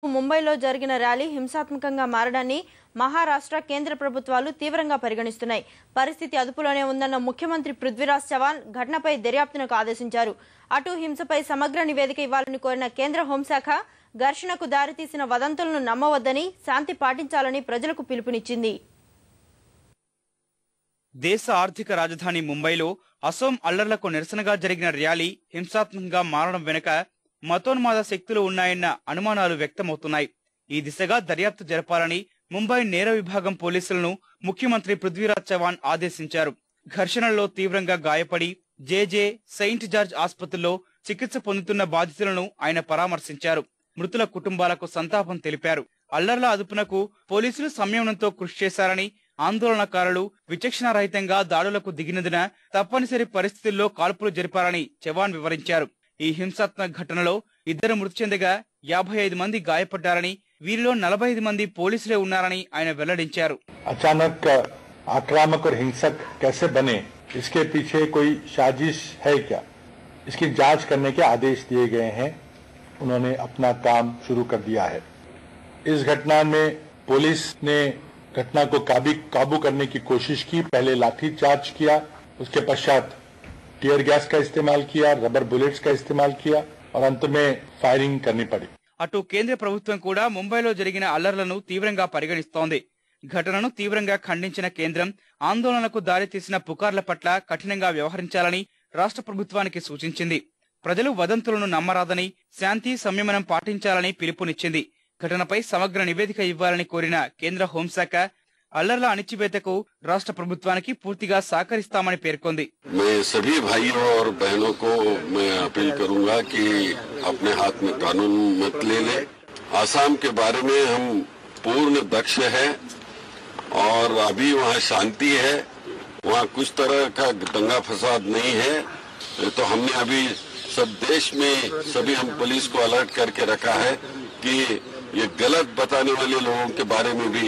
ముంబైలో జరిగిన ర్యాలీ హింసాత్మకంగా మారడాన్ని మహారాష్ట్ర కేంద్ర ప్రభుత్వాలు తీవ్రంగా పరిగణిస్తున్నాయి. పరిస్థితి అదుపులోనే ఉందన్న ముఖ్యమంత్రి పృథ్వీరాజ్ చవాన్ ఘటనపై దర్యాప్తునకు ఆదేశించారు. అటు హింసపై సమగ్ర నివేదిక ఇవ్వాలని కోరిన కేంద్ర హోంశాఖ ఘర్షణకు దారితీసిన వదంతులను నమ్మవద్దని, శాంతి పాటించాలని ప్రజలకు పిలుపునిచ్చింది. దేశ ఆర్థిక రాజధాని ముంబైలో అసోం అల్లర్లకు నిరసనగా జరిగిన ర్యాలీ హింసాత్మకంగా మారడం వెనుక మతోన్మాద శక్తులు ఉన్నాయన్న అనుమానాలు వ్యక్తమవుతున్నాయి. ఈ దిశగా దర్యాప్తు జరపాలని ముంబై నేర విభాగం పోలీసులను ముఖ్యమంత్రి పృథ్వీరాజ్ చవాన్ ఆదేశించారు. ఘర్షణల్లో తీవ్రంగా గాయపడి జేజే, సెయింట్ జార్జ్ ఆసుపత్రుల్లో చికిత్స పొందుతున్న బాధితులను ఆయన పరామర్శించారు. మృతుల కుటుంబాలకు సంతాపం తెలిపారు. అల్లర్ల అదుపునకు పోలీసులు సంయమనంతో కృషి చేశారని, ఆందోళనకారులు విచక్షణారహితంగా దాడులకు దిగినందున తప్పనిసరి పరిస్థితుల్లో కాల్పులు జరిపారని చవాన్ వివరించారు. ఈ హింసాత్మక ఘటనలో 2 మృతి చెందగా 55 మంది గాయపడ్డారని, వీరిలో 45 మంది పోలీసులే ఉన్నారని ఆయన వెల్లడించారు. अचानक आक्रामक और हिंसक कैसे बने, इसके पीछे कोई साजिश है क्या, इसकी जांच करने के आदेश दिए गए हैं. उन्होंने अपना काम शुरू कर दिया है. इस घटना में पुलिस ने घटना को काबू करने की कोशिश की. पहले लाठीचार्ज किया, उसके पश्चात टीयर गैस का इस्तेमाल किया, रबर बुलेट्स का इस्तेमाल किया और अंत में फायरिंग करनी पड़ी. అటు కేంద్ర ప్రభుత్వం కూడా ముంబైలో జరిగిన అల్లర్లను తీవ్రంగా పరిగణిస్తోంది. ఘటనను తీవ్రంగా ఖండించిన కేంద్రం ఆందోళనకు దారితీసిన పుకార్ల పట్ల కఠినంగా వ్యవహరించాలని రాష్ట్ర ప్రభుత్వానికి సూచించింది. ప్రజలు వదంతులను నమ్మరాదని, శాంతి సంయమనం పాటించాలని పిలుపునిచ్చింది. ఘటనపై సమగ్ర నివేదిక ఇవ్వాలని కోరిన కేంద్ర హోంశాఖ అల్లర్ల అణిచివేతకు రాష్ట్ర ప్రభుత్వానికి పూర్తిగా సహకరిస్తామని పేర్కొంది. मैं सभी भाइयों और बहनों को मैं अपील करूंगा कि अपने हाथ में कानून मत ले ले. आसाम के बारे में हम पूर्ण दक्ष है और अभी वहाँ शांति है, वहाँ कुछ तरह का दंगा फसाद नहीं है. तो हमने अभी सब देश में सभी हम पुलिस को अलर्ट करके रखा है कि ये गलत बताने वाले लोगों के बारे में भी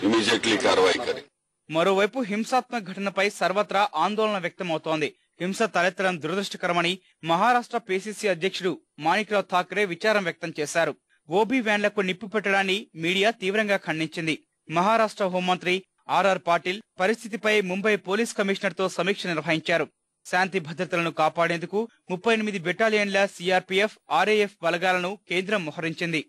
ఇమీడియట్లీ కార్యవాయి కరే. మరోవైపు హింసాత్మక ఘటనపై సర్వత్రా ఆందోళన వ్యక్తమవుతోంది. హింస తలెత్తడం దురదృష్టకరమని మహారాష్ట్ర పీసీసీ అధ్యక్షుడు మాణిక్రావు ఠాక్రే విచారం వ్యక్తం చేశారు. ఓబీ వ్యాన్లకు నిప్పు పెట్టడాన్ని మీడియా తీవ్రంగా ఖండించింది. మహారాష్ట్ర హోంమంత్రి ఆర్ఆర్ పాటిల్ పరిస్థితిపై ముంబై పోలీస్ కమిషనర్ తో సమీక్ష నిర్వహించారు. శాంతి భద్రతలను కాపాడేందుకు 38 బెటాలియన్ల సీఆర్పీఎఫ్, ఆర్ఏఎఫ్ బలగాలను కేంద్రం మోహరించింది.